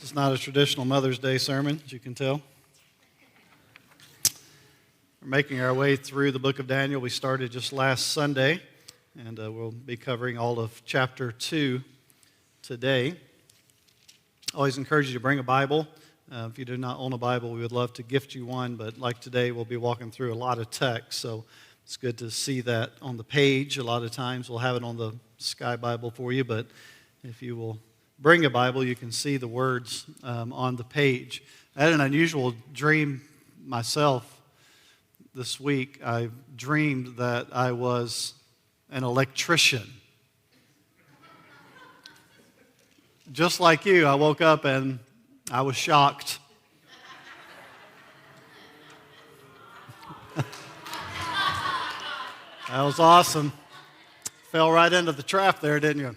It's not a traditional Mother's Day sermon, as you can tell. We're making our way through the book of Daniel. We started just last Sunday, and we'll be covering all of chapter 2 today. I always encourage you to bring a Bible. If you do not own a Bible, we would love to gift you one, but like today, we'll be walking through a lot of text, so it's good to see that on the page. A lot of times we'll have it on the Sky Bible for you, but if you will bring a Bible, you can see the words on the page. I had an unusual dream myself this week. I dreamed that I was an electrician. Just like you, I woke up and I was shocked. That was awesome. Fell right into the trap there, didn't you?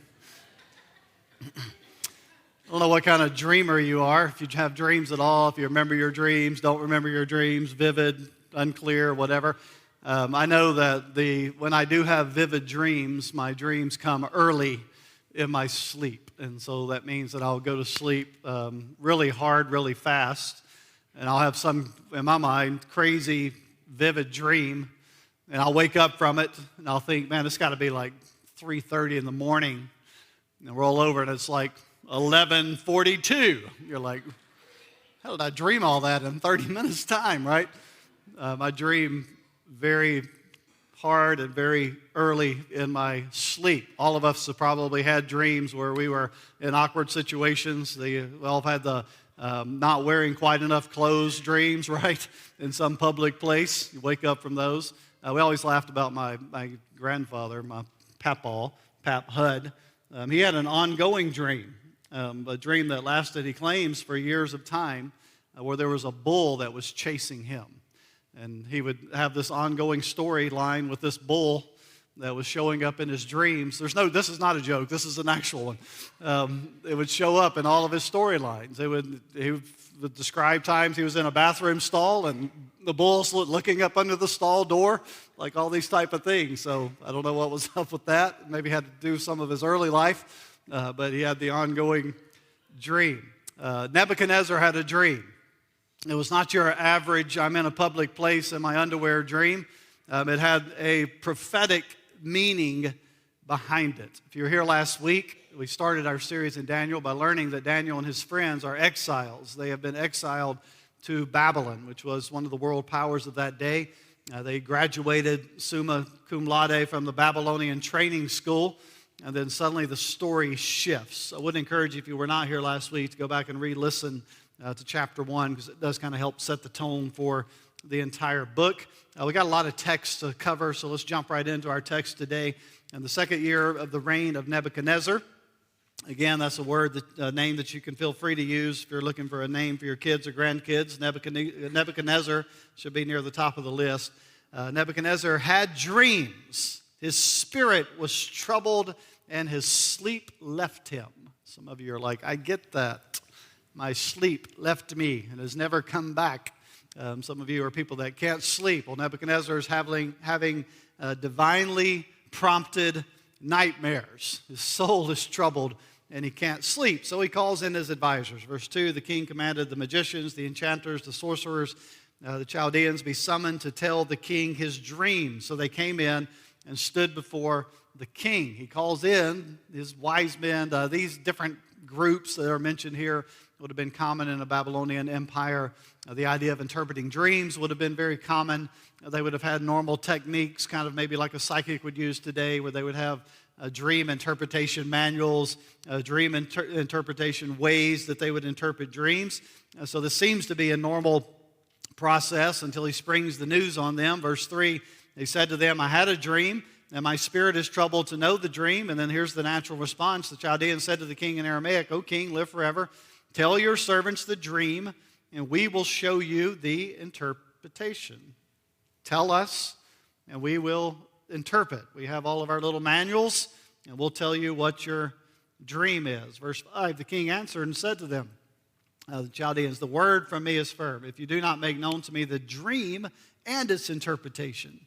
I don't know what kind of dreamer you are, if you have dreams at all, if you remember your dreams, don't remember your dreams, vivid, unclear, whatever. I know that when I do have vivid dreams, my dreams come early in my sleep. And so that means that I'll go to sleep really hard, really fast, and I'll have some, in my mind, crazy, vivid dream, and I'll wake up from it, and I'll think, man, it's got to be like 3:30 in the morning, and roll over, and it's like 11:42. You're like, how did I dream all that in 30 minutes time, right? I dream very hard and very early in my sleep. All of us have probably had dreams where we were in awkward situations. We all have had the not wearing quite enough clothes dreams, right? In some public place. You wake up from those. We always laughed about my grandfather, my Papaw, Pap Hud. He had an ongoing dream. A dream that lasted, he claims, for years of time, where there was a bull that was chasing him. And he would have this ongoing storyline with this bull that was showing up in his dreams. This is not a joke, this is an actual one. It would show up in all of his storylines. He would describe times he was in a bathroom stall and the bull's looking up under the stall door, like all these type of things. So I don't know what was up with that. Maybe had to do some of his early life. But he had the ongoing dream. Nebuchadnezzar had a dream. It was not your average, I'm in a public place in my underwear dream. It had a prophetic meaning behind it. If you were here last week, we started our series in Daniel by learning that Daniel and his friends are exiles. They have been exiled to Babylon, which was one of the world powers of that day. They graduated summa cum laude from the Babylonian training school. And then suddenly the story shifts. I would encourage you, if you were not here last week, to go back and re-listen to chapter 1, because it does kind of help set the tone for the entire book. We got a lot of text to cover, so let's jump right into our text today. In the second year of the reign of Nebuchadnezzar, again, that's a name that you can feel free to use if you're looking for a name for your kids or grandkids. Nebuchadnezzar should be near the top of the list. Nebuchadnezzar had dreams. His spirit was troubled, and his sleep left him. Some of you are like, I get that. My sleep left me and has never come back. Some of you are people that can't sleep. Well, Nebuchadnezzar is having divinely prompted nightmares. His soul is troubled, and he can't sleep. So he calls in his advisors. Verse 2, the king commanded the magicians, the enchanters, the sorcerers, the Chaldeans be summoned to tell the king his dream. So they came in and stood before the king. He calls in his wise men. These different groups that are mentioned here would have been common in a Babylonian empire. The idea of interpreting dreams would have been very common. They would have had normal techniques, kind of maybe like a psychic would use today, where they would have dream interpretation manuals, dream interpretation ways that they would interpret dreams. So this seems to be a normal process until he springs the news on them. Verse 3, he said to them, I had a dream, and my spirit is troubled to know the dream. And then here's the natural response. The Chaldeans said to the king in Aramaic, O king, live forever. Tell your servants the dream, and we will show you the interpretation. Tell us, and we will interpret. We have all of our little manuals, and we'll tell you what your dream is. Verse 5, the king answered and said to them, the Chaldeans, the word from me is firm. If you do not make known to me the dream and its interpretation,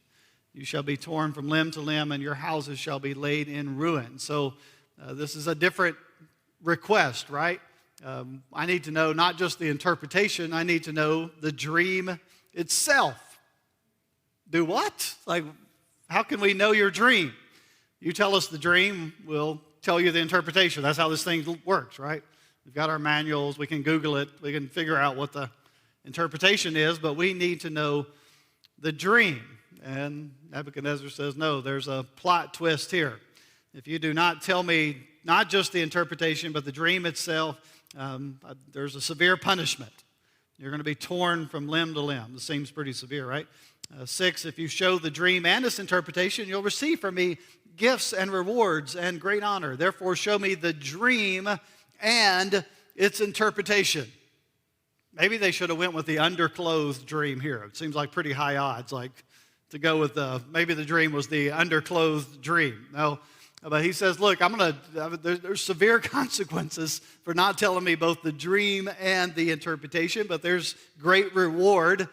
you shall be torn from limb to limb, and your houses shall be laid in ruin. So this is a different request, right? I need to know not just the interpretation, I need to know the dream itself. Do what? Like, how can we know your dream? You tell us the dream, we'll tell you the interpretation. That's how this thing works, right? We've got our manuals, we can Google it, we can figure out what the interpretation is, but we need to know the dream. And Nebuchadnezzar says, no, there's a plot twist here. If you do not tell me not just the interpretation, but the dream itself, there's a severe punishment. You're going to be torn from limb to limb. This seems pretty severe, right? 6, if you show the dream and its interpretation, you'll receive from me gifts and rewards and great honor. Therefore, show me the dream and its interpretation. Maybe they should have went with the underclothed dream here. It seems like pretty high odds, like to go with maybe the dream was the underclothed dream. No, but he says, look, there's severe consequences for not telling me both the dream and the interpretation, but there's great reward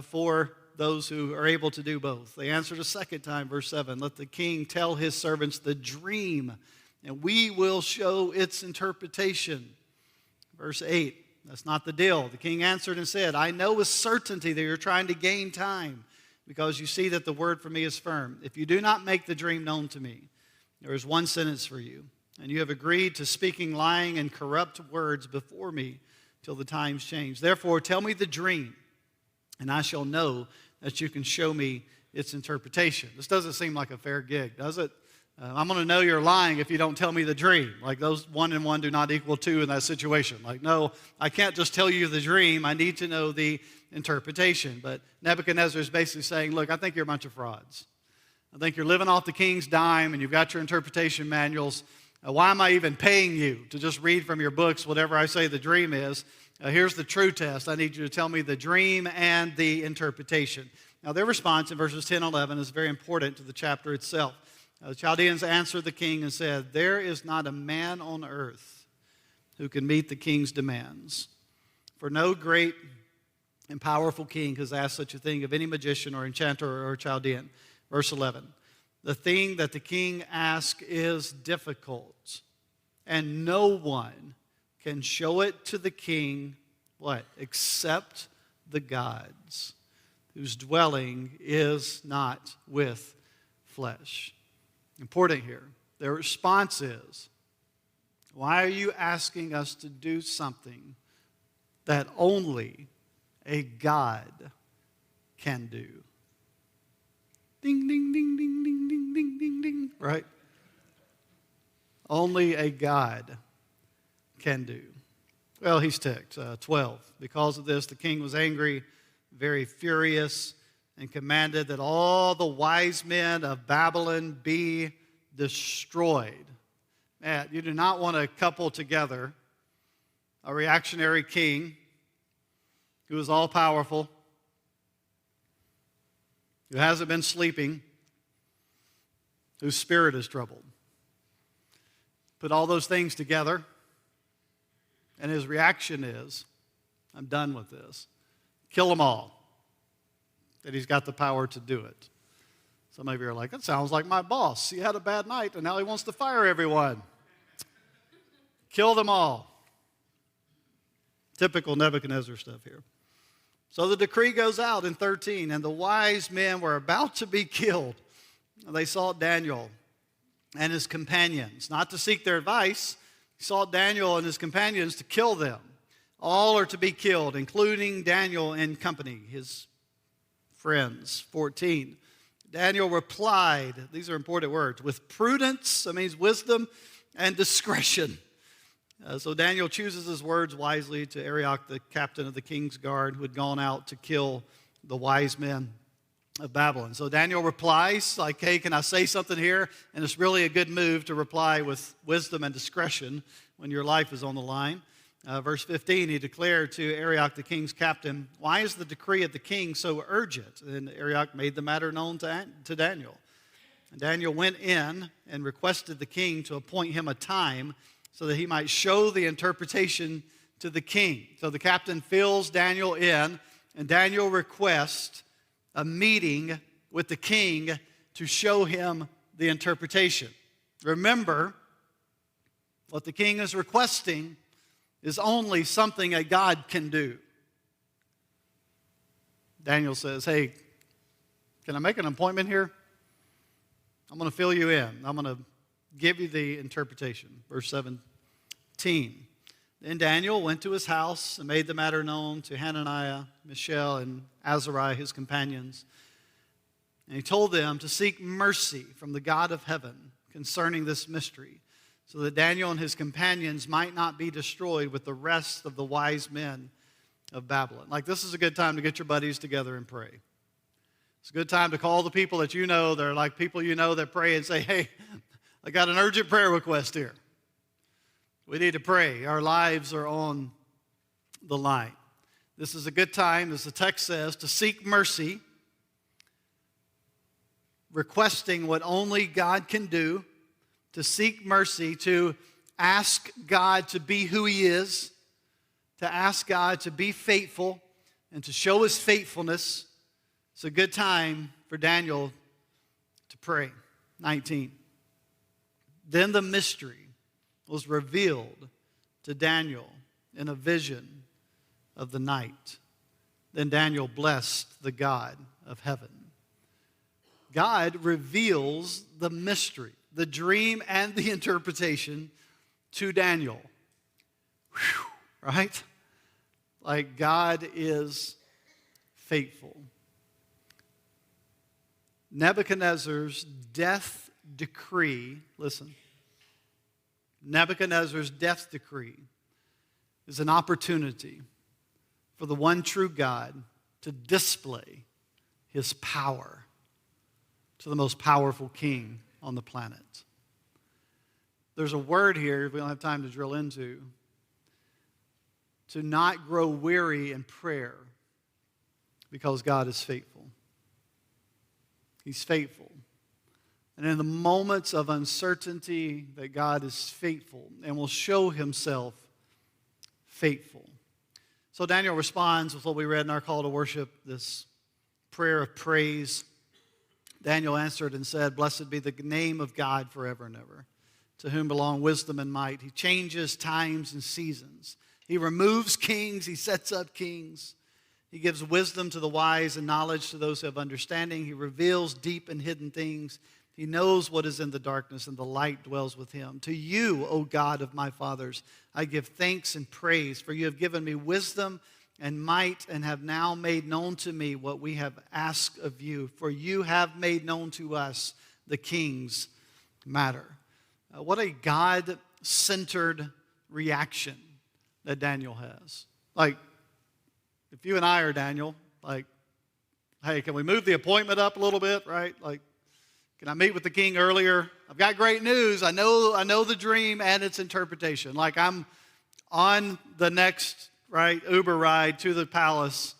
for those who are able to do both. They answered a second time, verse 7, let the king tell his servants the dream, and we will show its interpretation. Verse 8, that's not the deal. The king answered and said, I know with certainty that you're trying to gain time, because you see that the word for me is firm. If you do not make the dream known to me, there is one sentence for you, and you have agreed to speaking lying and corrupt words before me till the times change. Therefore, tell me the dream, and I shall know that you can show me its interpretation. This doesn't seem like a fair gig, does it? I'm going to know you're lying if you don't tell me the dream. Like those 1 and 1 do not equal 2 in that situation. Like, no, I can't just tell you the dream. I need to know the interpretation. But Nebuchadnezzar is basically saying, look, I think you're a bunch of frauds. I think you're living off the king's dime and you've got your interpretation manuals. Why am I even paying you to just read from your books whatever I say the dream is? Here's the true test. I need you to tell me the dream and the interpretation. Now, their response in verses 10 and 11 is very important to the chapter itself. The Chaldeans answered the king and said, there is not a man on earth who can meet the king's demands. For no great and powerful king has asked such a thing of any magician or enchanter or Chaldean. Verse 11, the thing that the king asks is difficult, and no one can show it to the king, what? Except the gods, whose dwelling is not with flesh. Important here. Their response is, why are you asking us to do something that only a God can do? Ding, ding, ding, ding, ding, ding, ding, ding, ding, right? Only a God can do. Well, he's ticked. 12. Because of this, the king was angry, very furious, and commanded that all the wise men of Babylon be destroyed. Man, you do not want to couple together a reactionary king who is all-powerful, who hasn't been sleeping, whose spirit is troubled. Put all those things together, and his reaction is, I'm done with this. Kill them all. That he's got the power to do it. Some of you are like, that sounds like my boss. He had a bad night, and now he wants to fire everyone. Kill them all. Typical Nebuchadnezzar stuff here. So the decree goes out in 13, and the wise men were about to be killed. They sought Daniel and his companions, not to seek their advice. He sought Daniel and his companions to kill them. All are to be killed, including Daniel and company, his friends. 14. Daniel replied, these are important words, with prudence, that means wisdom, and discretion. So Daniel chooses his words wisely to Arioch, the captain of the king's guard, who had gone out to kill the wise men of Babylon. So Daniel replies, like, hey, can I say something here? And it's really a good move to reply with wisdom and discretion when your life is on the line. Verse 15, he declared to Arioch, the king's captain, why is the decree of the king so urgent? And Arioch made the matter known to Daniel. And Daniel went in and requested the king to appoint him a time so that he might show the interpretation to the king. So the captain fills Daniel in, and Daniel requests a meeting with the king to show him the interpretation. Remember, what the king is requesting is only something that God can do. Daniel says, hey, can I make an appointment here? I'm going to fill you in. I'm going to give you the interpretation. Verse 17. Then Daniel went to his house and made the matter known to Hananiah, Mishael, and Azariah, his companions. And he told them to seek mercy from the God of heaven concerning this mystery, so that Daniel and his companions might not be destroyed with the rest of the wise men of Babylon. Like, this is a good time to get your buddies together and pray. It's a good time to call the people that you know. They're like people you know that pray and say, hey, I got an urgent prayer request here. We need to pray. Our lives are on the line. This is a good time, as the text says, to seek mercy, requesting what only God can do, to seek mercy, to ask God to be who He is, to ask God to be faithful and to show His faithfulness. It's a good time for Daniel to pray. 19. Then the mystery was revealed to Daniel in a vision of the night. Then Daniel blessed the God of heaven. God reveals the mystery, the dream and the interpretation to Daniel. Whew, right? Like, God is faithful. Nebuchadnezzar's death decree, listen, Nebuchadnezzar's death decree is an opportunity for the one true God to display His power to the most powerful king on the planet. There's a word here we don't have time to drill into. To not grow weary in prayer, because God is faithful. He's faithful. And in the moments of uncertainty, that God is faithful and will show Himself faithful. So Daniel responds with what we read in our call to worship, this prayer of praise. Daniel answered and said, "Blessed be the name of God forever and ever, to whom belong wisdom and might. He changes times and seasons. He removes kings, He sets up kings. He gives wisdom to the wise and knowledge to those who have understanding. He reveals deep and hidden things. He knows what is in the darkness, and the light dwells with Him. To you, O God of my fathers, I give thanks and praise, for you have given me wisdom and might, and have now made known to me what we have asked of you. For you have made known to us the king's matter." What a God-centered reaction that Daniel has. Like, if you and I are Daniel, like, hey, can we move the appointment up a little bit, right? Like, can I meet with the king earlier? I've got great news. I know the dream and its interpretation. Like, I'm on the next, right, Uber ride to the palace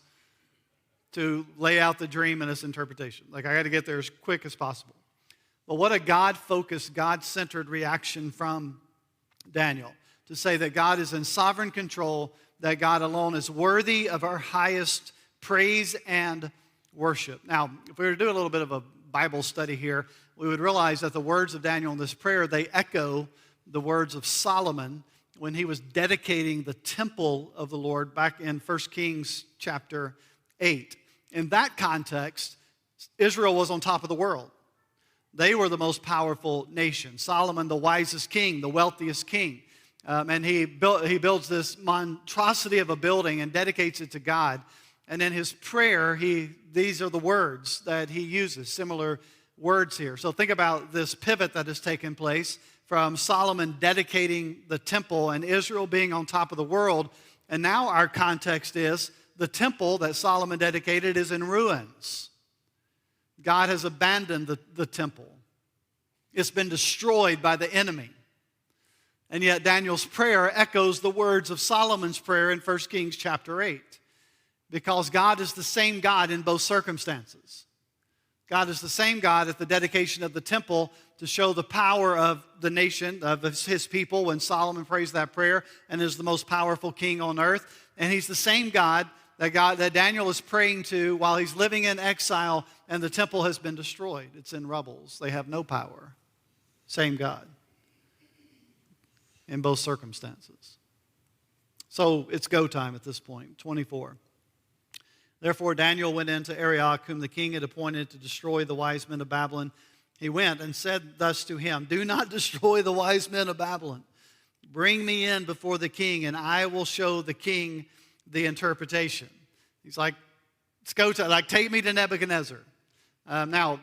to lay out the dream and its interpretation. Like, I got to get there as quick as possible. But what a God-focused, God-centered reaction from Daniel, to say that God is in sovereign control, that God alone is worthy of our highest praise and worship. Now, if we were to do a little bit of a Bible study here, we would realize that the words of Daniel in this prayer, they echo the words of Solomon when he was dedicating the temple of the Lord back in 1 Kings chapter 8. In that context, Israel was on top of the world. They were the most powerful nation. Solomon, the wisest king, the wealthiest king. And he builds this monstrosity of a building and dedicates it to God. And in his prayer, these are the words that he uses, similar words here. So think about this pivot that has taken place from Solomon dedicating the temple and Israel being on top of the world. And now our context is the temple that Solomon dedicated is in ruins. God has abandoned the temple. It's been destroyed by the enemy. And yet Daniel's prayer echoes the words of Solomon's prayer in 1 Kings chapter 8. Because God is the same God in both circumstances. God is the same God at the dedication of the temple to show the power of the nation, of His people, when Solomon prays that prayer and is the most powerful king on earth. And He's the same God that Daniel is praying to while he's living in exile and the temple has been destroyed. It's in rubbles. They have no power. Same God in both circumstances. So it's go time at this point. 24. Therefore Daniel went into Arioch, whom the king had appointed to destroy the wise men of Babylon. He went and said thus to him, do not destroy the wise men of Babylon. Bring me in before the king, and I will show the king the interpretation. He's like, let's go to, like, take me to Nebuchadnezzar. Now,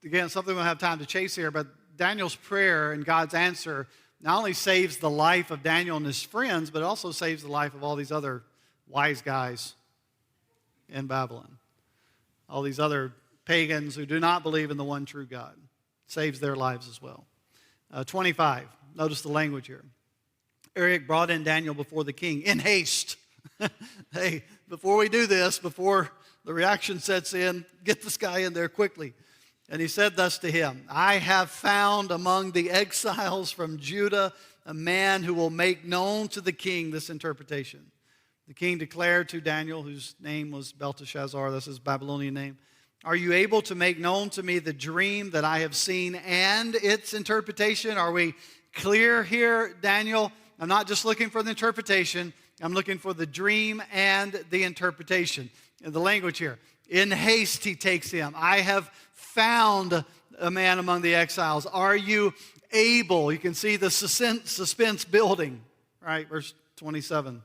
again, something we don't have time to chase here, but Daniel's prayer and God's answer not only saves the life of Daniel and his friends, but also saves the life of all these other wise guys in Babylon. All these other pagans who do not believe in the one true God. Saves their lives as well. 25, notice the language here. Arioch brought in Daniel before the king in haste. Hey, before we do this, before the reaction sets in, get this guy in there quickly. And he said thus to him, I have found among the exiles from Judah a man who will make known to the king this interpretation. The king declared to Daniel, whose name was Belteshazzar, that's his Babylonian name, are you able to make known to me the dream that I have seen and its interpretation? Are we clear here, Daniel? I'm not just looking for the interpretation. I'm looking for the dream and the interpretation. And the language here, in haste he takes him. I have found a man among the exiles. Are you able? You can see the suspense building, right? Verse 27.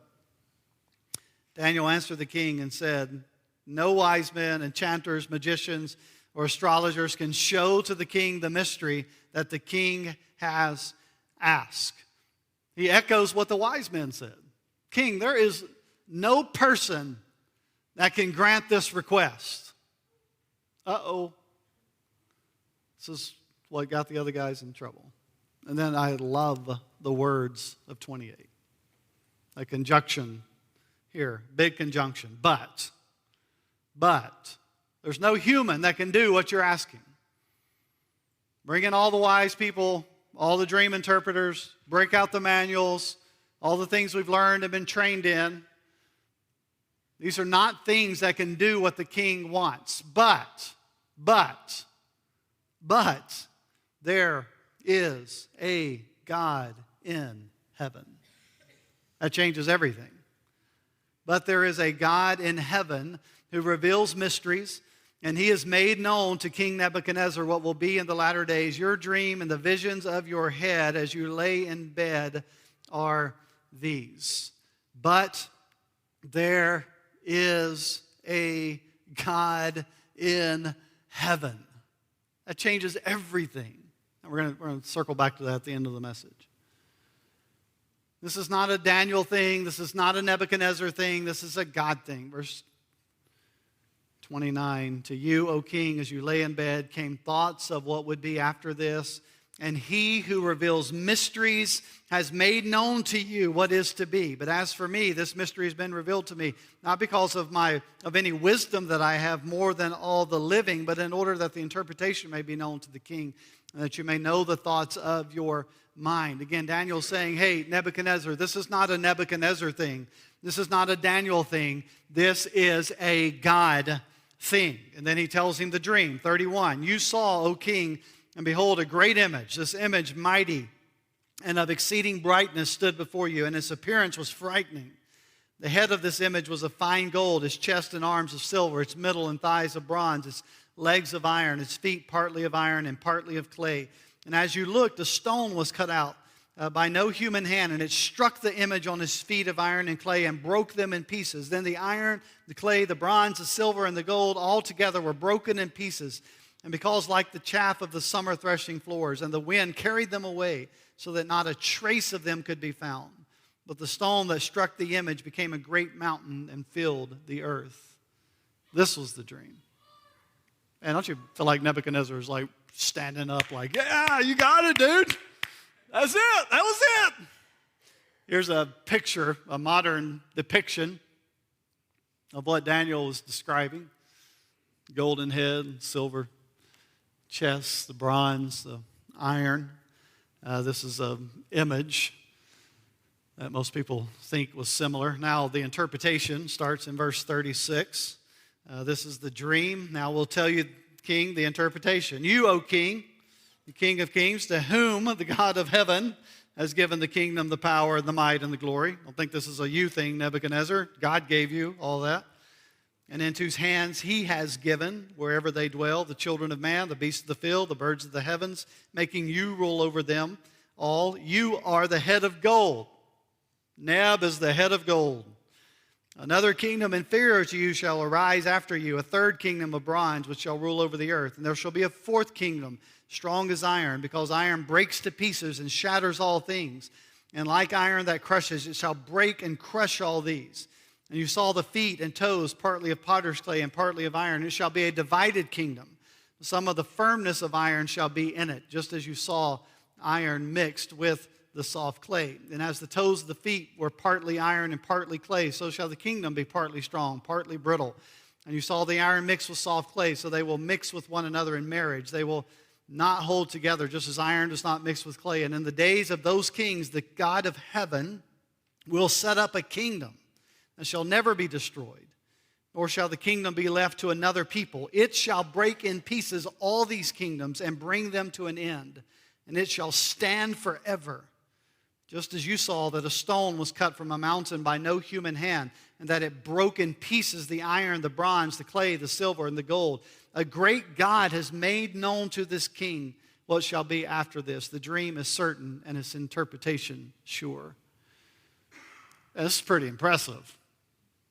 Daniel answered the king and said, no wise men, enchanters, magicians, or astrologers can show to the king the mystery that the king has asked. He echoes what the wise men said. King, there is no person that can grant this request. Uh-oh. This is what got the other guys in trouble. And then I love the words of 28. A conjunction here, big conjunction. But, there's no human that can do what you're asking. Bring in all the wise people, all the dream interpreters, break out the manuals, all the things we've learned and been trained in. These are not things that can do what the king wants. But, there is a God in heaven. That changes everything. But there is a God in heaven who reveals mysteries, and he has made known to King Nebuchadnezzar what will be in the latter days. Your dream and the visions of your head as you lay in bed are these. But there is a God in heaven. That changes everything. And we're going to circle back to that at the end of the message. This is not a Daniel thing. This is not a Nebuchadnezzar thing. This is a God thing. Verse 29, to you, O king, as you lay in bed, came thoughts of what would be after this. And he who reveals mysteries has made known to you what is to be. But as for me, this mystery has been revealed to me, not because of any wisdom that I have more than all the living, but in order that the interpretation may be known to the king, and that you may know the thoughts of your mind. Again, Daniel's saying, hey, Nebuchadnezzar, this is not a Nebuchadnezzar thing. This is not a Daniel thing. This is a God thing. And then he tells him the dream. 31, you saw, O king, and behold, a great image. This image, mighty and of exceeding brightness, stood before you, and its appearance was frightening. The head of this image was of fine gold, its chest and arms of silver, its middle and thighs of bronze, its legs of iron, its feet partly of iron and partly of clay. And as you looked, a stone was cut out by no human hand, and it struck the image on his feet of iron and clay and broke them in pieces. Then the iron, the clay, the bronze, the silver, and the gold all together were broken in pieces. And because like the chaff of the summer threshing floors, and the wind carried them away, so that not a trace of them could be found. But the stone that struck the image became a great mountain and filled the earth. This was the dream. And don't you feel like Nebuchadnezzar is like standing up like, yeah, you got it, dude. That's it. That was it. Here's a picture, a modern depiction of what Daniel was describing. Golden head, silver chest, the bronze, the iron. This is an image that most people think was similar. Now the interpretation starts in verse 36. This is the dream. Now we'll tell you, king, the interpretation. You, O king, the King of kings, to whom the God of heaven has given the kingdom, the power, the might, and the glory. I don't think this is a you thing, Nebuchadnezzar. God gave you all that. And into whose hands he has given, wherever they dwell, the children of man, the beasts of the field, the birds of the heavens, making you rule over them all. You are the head of gold. Neb is the head of gold. Another kingdom inferior to you shall arise after you, a third kingdom of bronze, which shall rule over the earth. And there shall be a fourth kingdom, strong as iron, because iron breaks to pieces and shatters all things. And like iron that crushes, it shall break and crush all these. And you saw the feet and toes, partly of potter's clay and partly of iron. It shall be a divided kingdom. Some of the firmness of iron shall be in it, just as you saw iron mixed with the soft clay. And as the toes of the feet were partly iron and partly clay, so shall the kingdom be partly strong, partly brittle. And you saw the iron mixed with soft clay, so they will mix with one another in marriage. They will not hold together, just as iron does not mix with clay. And in the days of those kings, the God of heaven will set up a kingdom that shall never be destroyed, nor shall the kingdom be left to another people. It shall break in pieces all these kingdoms and bring them to an end, and it shall stand forever. Just as you saw that a stone was cut from a mountain by no human hand, and that it broke in pieces the iron, the bronze, the clay, the silver, and the gold. A great God has made known to this king what shall be after this. The dream is certain, and its interpretation sure. This is pretty impressive,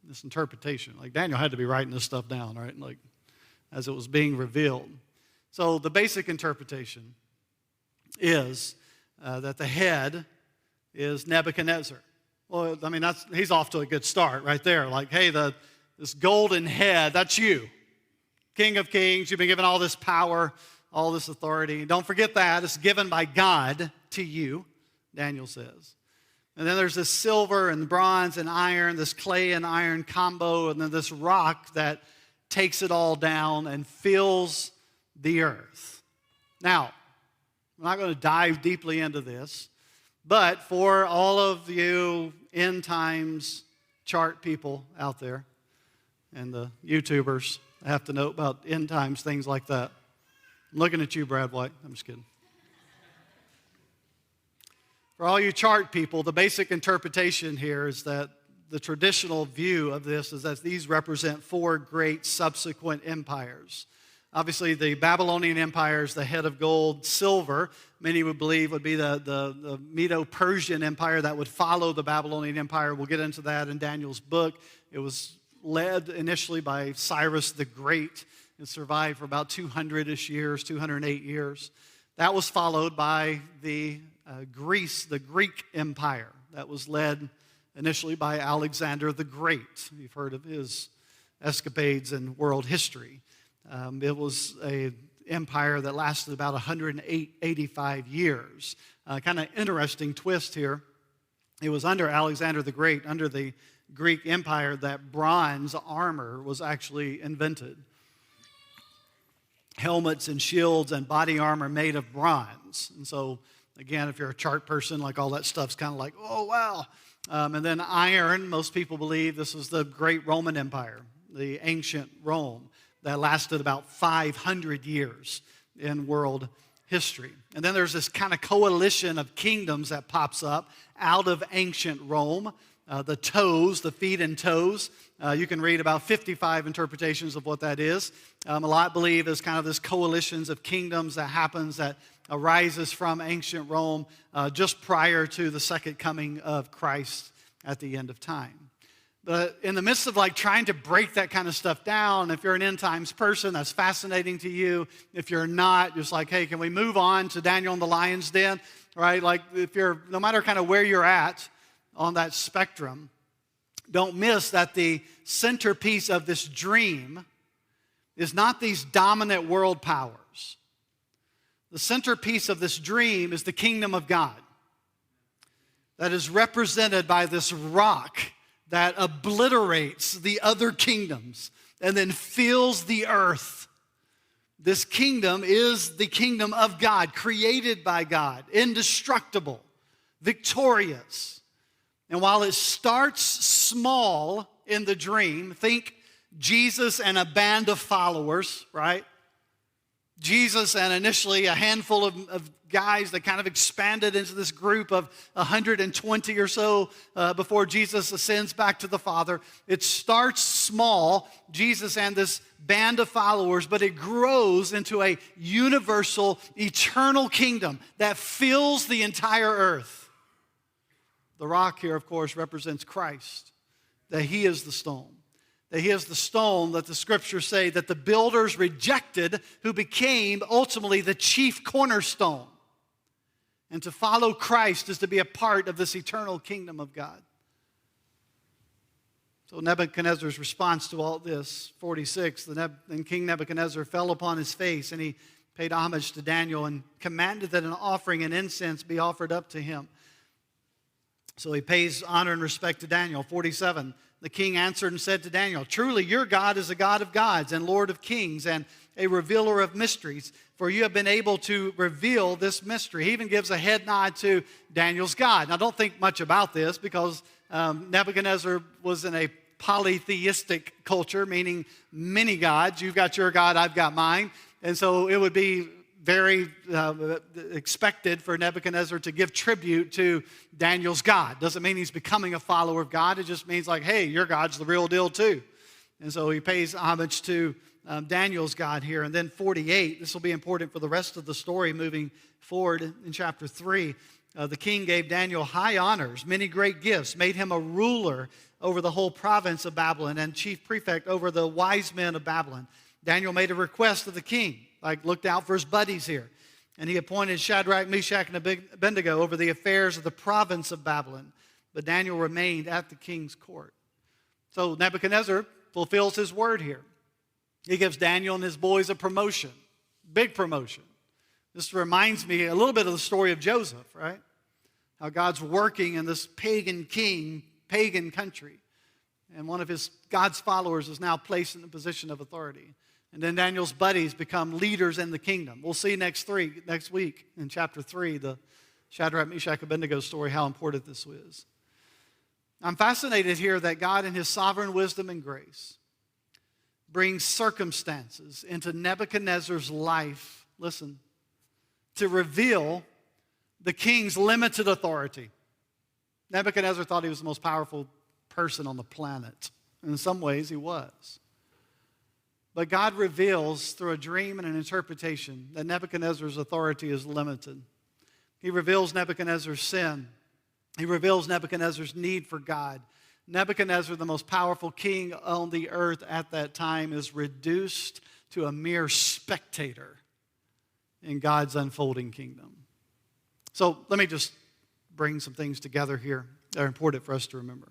this interpretation. Like Daniel had to be writing this stuff down, right? Like as it was being revealed. So the basic interpretation is that the head is Nebuchadnezzar. Well, I mean, he's off to a good start right there. Like, hey, this golden head, that's you. King of kings, you've been given all this power, all this authority. Don't forget that. It's given by God to you, Daniel says. And then there's this silver and bronze and iron, this clay and iron combo, and then this rock that takes it all down and fills the earth. Now, I'm not going to dive deeply into this, but for all of you end times chart people out there and the YouTubers, I have to know about end times, things like that. I'm looking at you, Brad White. I'm just kidding. For all you chart people, the basic interpretation here is that the traditional view of this is that these represent four great subsequent empires. Obviously, the Babylonian Empire is the head of gold. Silver, many would believe, would be the Medo-Persian Empire that would follow the Babylonian Empire. We'll get into that in Daniel's book. It was led initially by Cyrus the Great. It survived for about 200-ish years, 208 years. That was followed by the Greek Empire. That was led initially by Alexander the Great. You've heard of his escapades in world history. It was an empire that lasted about 185 years. Kind of interesting twist here. It was under Alexander the Great, under the Greek Empire, that bronze armor was actually invented. Helmets and shields and body armor made of bronze. And so, again, if you're a chart person, like all that stuff's kind of like, oh, wow. And then iron, most people believe this was the great Roman Empire, the ancient Rome, that lasted about 500 years in world history. And then there's this kind of coalition of kingdoms that pops up out of ancient Rome. The toes, the feet and toes. You can read about 55 interpretations of what that is. A lot believe is kind of this coalitions of kingdoms that happens, that arises from ancient Rome just prior to the second coming of Christ at the end of time. But in the midst of like trying to break that kind of stuff down, if you're an end times person, that's fascinating to you. If you're not, just like, hey, can we move on to Daniel and the lion's den? Right? Like if you're, no matter kind of where you're at on that spectrum, don't miss that the centerpiece of this dream is not these dominant world powers. The centerpiece of this dream is the kingdom of God that is represented by this rock that obliterates the other kingdoms and then fills the earth. This kingdom is the kingdom of God, created by God, indestructible, victorious. And while it starts small in the dream, think Jesus and a band of followers, right? Jesus and initially a handful of guys that kind of expanded into this group of 120 or so before Jesus ascends back to the Father. It starts small, Jesus and this band of followers, but it grows into a universal, eternal kingdom that fills the entire earth. The rock here, of course, represents Christ, that he is the stone. That he is the stone that the scriptures say that the builders rejected, who became ultimately the chief cornerstone. And to follow Christ is to be a part of this eternal kingdom of God. So Nebuchadnezzar's response to all this, 46, then King Nebuchadnezzar fell upon his face, and he paid homage to Daniel and commanded that an offering and incense be offered up to him. So he pays honor and respect to Daniel. 47, the king answered and said to Daniel, truly your God is a God of gods and Lord of kings and a revealer of mysteries, for you have been able to reveal this mystery. He even gives a head nod to Daniel's God. Now don't think much about this because Nebuchadnezzar was in a polytheistic culture, meaning many gods. You've got your God, I've got mine. And so it would be very expected for Nebuchadnezzar to give tribute to Daniel's God. Doesn't mean he's becoming a follower of God. It just means like, hey, your God's the real deal too. And so he pays homage to Daniel's God here. And then 48, this will be important for the rest of the story moving forward in chapter 3. The king gave Daniel high honors, many great gifts, made him a ruler over the whole province of Babylon and chief prefect over the wise men of Babylon. Daniel made a request of the king, like looked out for his buddies here. And he appointed Shadrach, Meshach, and Abednego over the affairs of the province of Babylon. But Daniel remained at the king's court. So Nebuchadnezzar fulfills his word here. He gives Daniel and his boys a promotion, big promotion. This reminds me a little bit of the story of Joseph, right? How God's working in this pagan king, pagan country. And one of God's followers is now placed in a position of authority. And then Daniel's buddies become leaders in the kingdom. We'll see next week in chapter 3, the Shadrach, Meshach, Abednego story, how important this is. I'm fascinated here that God in his sovereign wisdom and grace brings circumstances into Nebuchadnezzar's life, listen, to reveal the king's limited authority. Nebuchadnezzar thought he was the most powerful person on the planet. And in some ways, he was. But God reveals through a dream and an interpretation that Nebuchadnezzar's authority is limited. He reveals Nebuchadnezzar's sin. He reveals Nebuchadnezzar's need for God. Nebuchadnezzar, the most powerful king on the earth at that time, is reduced to a mere spectator in God's unfolding kingdom. So let me just bring some things together here that are important for us to remember.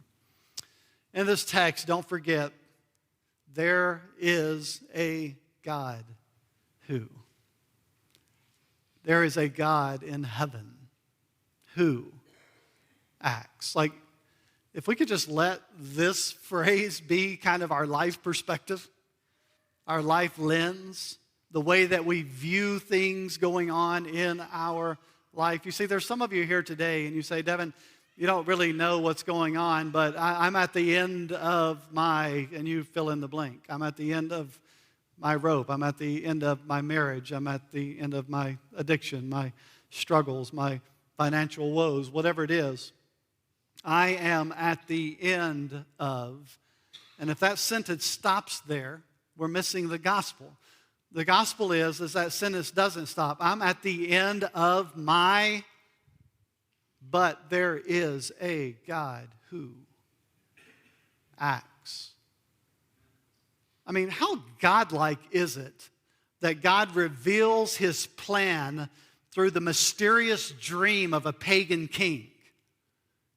In this text, don't forget, there is a God who. There is a God in heaven who acts. Like, if we could just let this phrase be kind of our life perspective, our life lens, the way that we view things going on in our life. You see, there's some of you here today, and you say, Devin, you don't really know what's going on, but I'm at the end of my, and you fill in the blank. I'm at the end of my rope. I'm at the end of my marriage. I'm at the end of my addiction, my struggles, my financial woes, whatever it is. I am at the end of, and if that sentence stops there, we're missing the gospel. The gospel is that sentence doesn't stop. I'm at the end of my, but there is a God who acts. I mean, how godlike is it that God reveals his plan through the mysterious dream of a pagan king?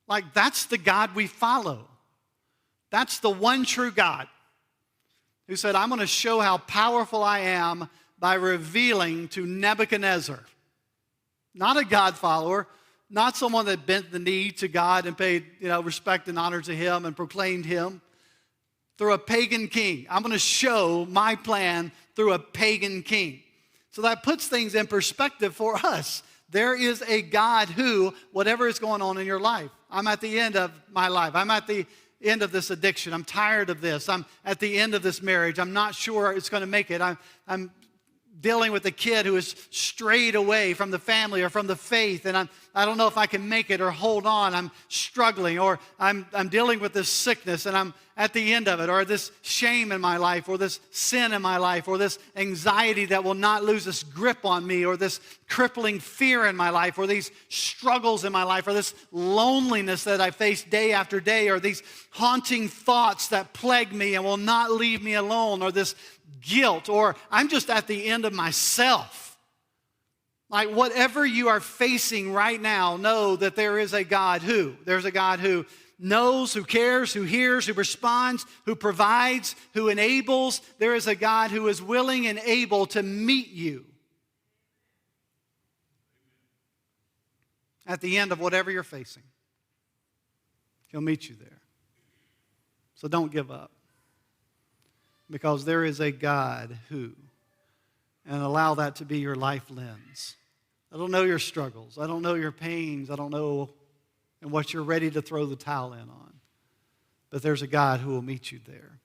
Like, that's the God we follow. That's the one true God who said, I'm going to show how powerful I am by revealing to Nebuchadnezzar. Not a God follower, not someone that bent the knee to God and paid respect and honor to him and proclaimed him. Through a pagan king. I'm going to show my plan through a pagan king. So that puts things in perspective for us. There is a God who, whatever is going on in your life, I'm at the end of my life. I'm at the end of this addiction. I'm tired of this. I'm at the end of this marriage. I'm not sure it's going to make it. I'm dealing with a kid who has strayed away from the family or from the faith, and I don't know if I can make it or hold on. I'm struggling, or I'm dealing with this sickness and I'm at the end of it, or this shame in my life, or this sin in my life, or this anxiety that will not lose its grip on me, or this crippling fear in my life, or these struggles in my life, or this loneliness that I face day after day, or these haunting thoughts that plague me and will not leave me alone, or this guilt, or I'm just at the end of myself. Like whatever you are facing right now, know that there is a God who. There's a God who knows, who cares, who hears, who responds, who provides, who enables. There is a God who is willing and able to meet you at the end of whatever you're facing. He'll meet you there. So don't give up, because there is a God who, and allow that to be your life lens. I don't know your struggles. I don't know your pains. I don't know and what you're ready to throw the towel in on. But there's a God who will meet you there.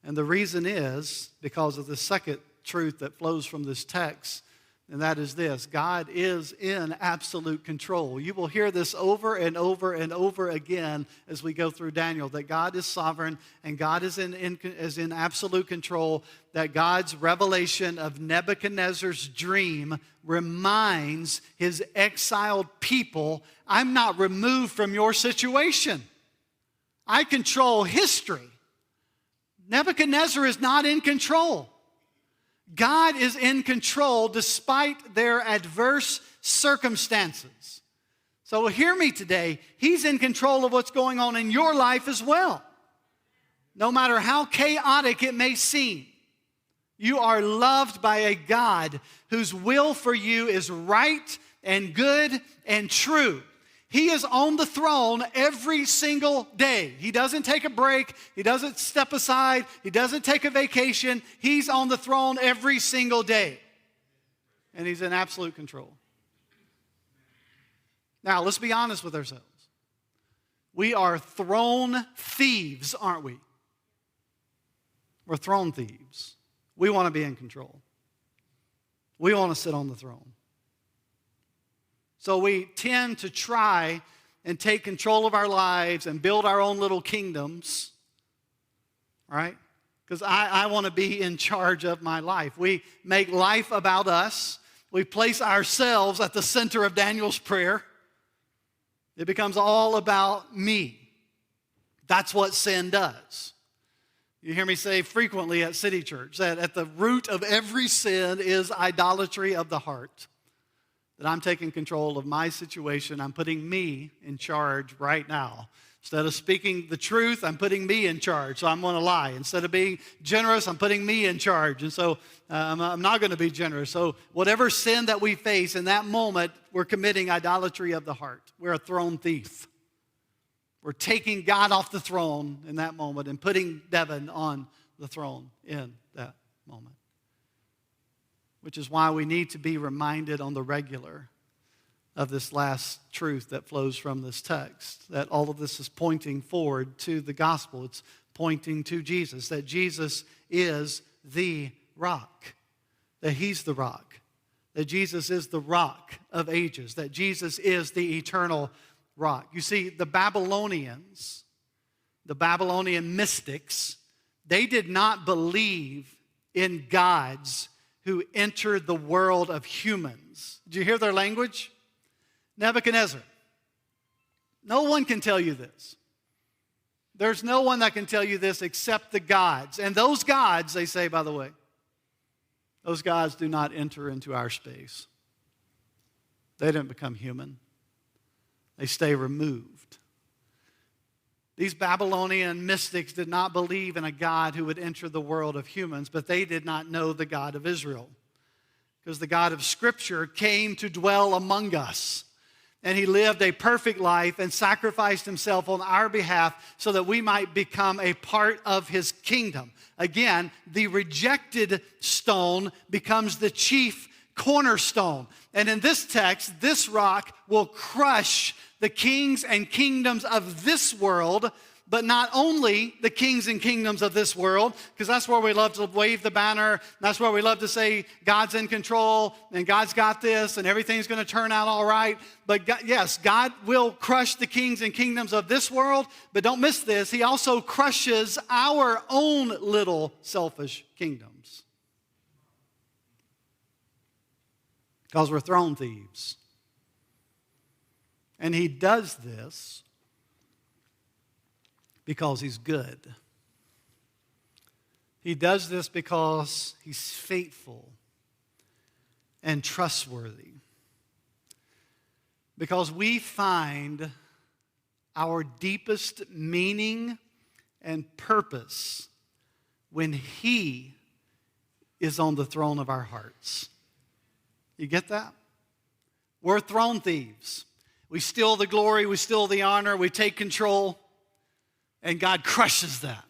And the reason is because of the second truth that flows from this text, and that is this: God is in absolute control. You will hear this over and over and over again as we go through Daniel, that God is sovereign and God is in absolute control, that God's revelation of Nebuchadnezzar's dream reminds his exiled people, I'm not removed from your situation. I control history. Nebuchadnezzar is not in control. God is in control despite their adverse circumstances. So hear me today. He's in control of what's going on in your life as well. No matter how chaotic it may seem, you are loved by a God whose will for you is right and good and true. He is on the throne every single day. He doesn't take a break. He doesn't step aside. He doesn't take a vacation. He's on the throne every single day. And he's in absolute control. Now, let's be honest with ourselves. We are throne thieves, aren't we? We're throne thieves. We want to be in control. We want to sit on the throne. So we tend to try and take control of our lives and build our own little kingdoms, right? Because I want to be in charge of my life. We make life about us. We place ourselves at the center of Daniel's prayer. It becomes all about me. That's what sin does. You hear me say frequently at City Church that at the root of every sin is idolatry of the heart. That I'm taking control of my situation. I'm putting me in charge right now. Instead of speaking the truth, I'm putting me in charge, so I'm going to lie. Instead of being generous, I'm putting me in charge, and so I'm not going to be generous. So whatever sin that we face in that moment, we're committing idolatry of the heart. We're a throne thief. We're taking God off the throne in that moment and putting Devin on the throne in that moment. Which is why we need to be reminded on the regular of this last truth that flows from this text, that all of this is pointing forward to the gospel. It's pointing to Jesus, that Jesus is the rock, that he's the rock, that Jesus is the rock of ages, that Jesus is the eternal rock. You see, the Babylonian mystics, they did not believe in gods who entered the world of humans. Did you hear their language? Nebuchadnezzar. No one can tell you this. There's no one that can tell you this except the gods. And those gods, they say, by the way, those gods do not enter into our space. They didn't become human. They stay removed. These Babylonian mystics did not believe in a God who would enter the world of humans, but they did not know the God of Israel. Because the God of Scripture came to dwell among us. And he lived a perfect life and sacrificed himself on our behalf so that we might become a part of his kingdom. Again, the rejected stone becomes the chief cornerstone. And in this text, this rock will crush the kings and kingdoms of this world but not only the kings and kingdoms of this world, because that's where we love to wave the banner, that's where we love to say God's in control, and God's got this, and everything's going to turn out all right. But God, yes, God will crush the kings and kingdoms of this world, but don't miss this, he also crushes our own little selfish kingdoms. Because we're throne thieves. And he does this because he's good. He does this because he's faithful and trustworthy. Because we find our deepest meaning and purpose when he is on the throne of our hearts. You get that? We're throne thieves. We steal the glory, we steal the honor, we take control, and God crushes that.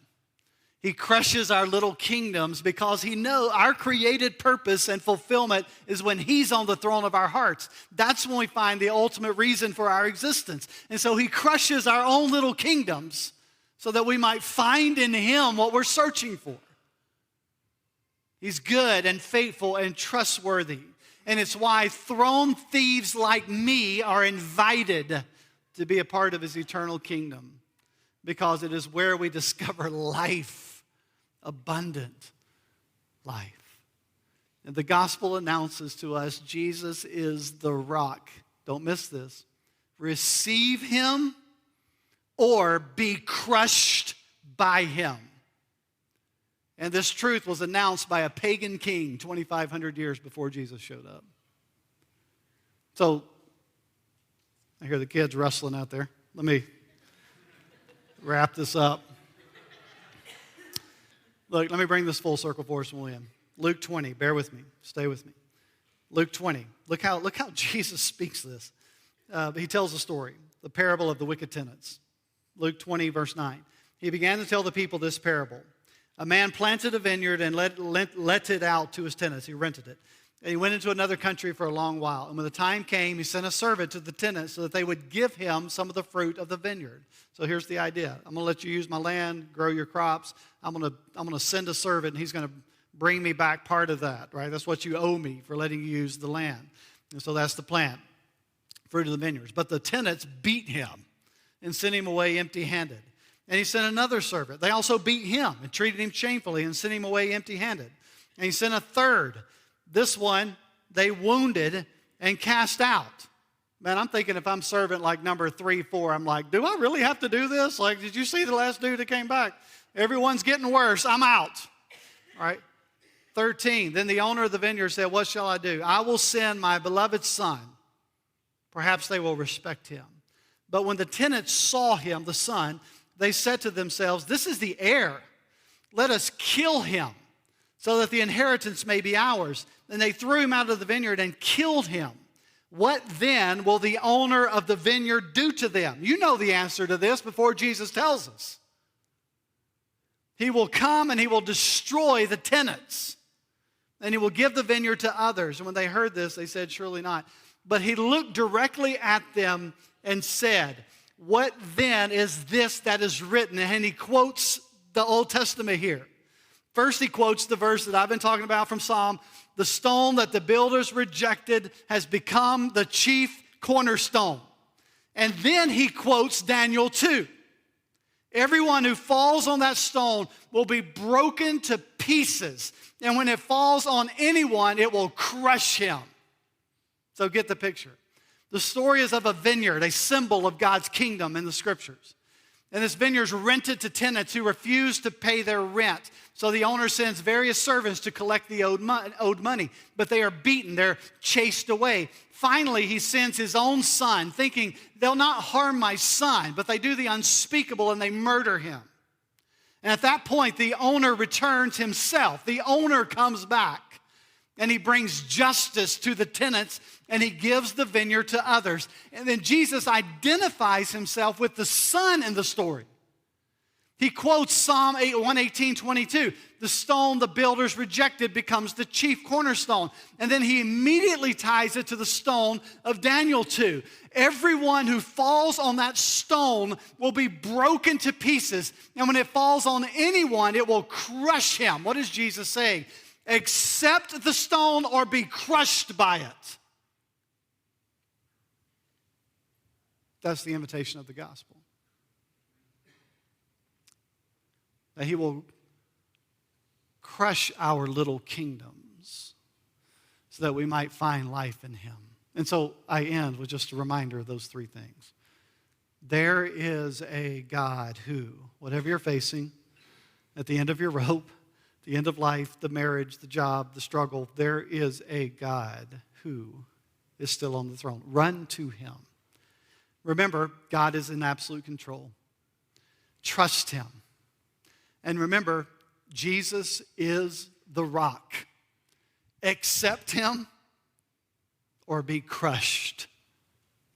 He crushes our little kingdoms because he knows our created purpose and fulfillment is when he's on the throne of our hearts. That's when we find the ultimate reason for our existence. And so he crushes our own little kingdoms so that we might find in him what we're searching for. He's good and faithful and trustworthy. And it's why throne thieves like me are invited to be a part of his eternal kingdom. Because it is where we discover life, abundant life. And the gospel announces to us Jesus is the rock. Don't miss this. Receive him or be crushed by him. And this truth was announced by a pagan king 2,500 years before Jesus showed up. So, I hear the kids wrestling out there. Let me wrap this up. Look, let me bring this full circle for us when we end. Luke 20, bear with me, stay with me. Luke 20, look how Jesus speaks this. He tells a story, the parable of the wicked tenants. Luke 20, verse 9. He began to tell the people this parable. A man planted a vineyard and let it out to his tenants. He rented it. And he went into another country for a long while. And when the time came, he sent a servant to the tenants so that they would give him some of the fruit of the vineyard. So here's the idea. I'm going to let you use my land, grow your crops. I'm going to send a servant, and he's going to bring me back part of that, right? That's what you owe me for letting you use the land. And so that's the plan, fruit of the vineyards. But the tenants beat him and sent him away empty-handed. And he sent another servant. They also beat him and treated him shamefully and sent him away empty-handed. And he sent a third. This one, they wounded and cast out. Man, I'm thinking if I'm servant like number 3, 4, I'm like, do I really have to do this? Like, did you see the last dude that came back? Everyone's getting worse. I'm out. All right. 13, then the owner of the vineyard said, what shall I do? I will send my beloved son. Perhaps they will respect him. But when the tenants saw him, the son, they said to themselves, this is the heir. Let us kill him so that the inheritance may be ours. And they threw him out of the vineyard and killed him. What then will the owner of the vineyard do to them? You know the answer to this before Jesus tells us. He will come and he will destroy the tenants. And he will give the vineyard to others. And when they heard this, they said, surely not. But he looked directly at them and said, what then is this that is written? And he quotes the Old Testament here. First, he quotes the verse that I've been talking about from Psalm. The stone that the builders rejected has become the chief cornerstone. And then he quotes Daniel 2. Everyone who falls on that stone will be broken to pieces. And when it falls on anyone, it will crush him. So get the picture. The story is of a vineyard, a symbol of God's kingdom in the scriptures. And this vineyard is rented to tenants who refuse to pay their rent. So the owner sends various servants to collect the owed money. But they are beaten. They're chased away. Finally, he sends his own son, thinking, they'll not harm my son. But they do the unspeakable and they murder him. And at that point, the owner returns himself. The owner comes back. And he brings justice to the tenants, and he gives the vineyard to others. And then Jesus identifies himself with the son in the story. He quotes Psalm 118:22. The stone the builders rejected becomes the chief cornerstone. And then he immediately ties it to the stone of Daniel 2. Everyone who falls on that stone will be broken to pieces. And when it falls on anyone, it will crush him. What is Jesus saying? Accept the stone or be crushed by it. That's the invitation of the gospel. That he will crush our little kingdoms so that we might find life in him. And so I end with just a reminder of those three things. There is a God who, whatever you're facing, at the end of your rope, the end of life, the marriage, the job, the struggle, there is a God who is still on the throne. Run to him. Remember, God is in absolute control. Trust him. And remember, Jesus is the rock. Accept him or be crushed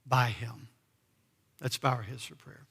by him. Let's bow our heads for prayer.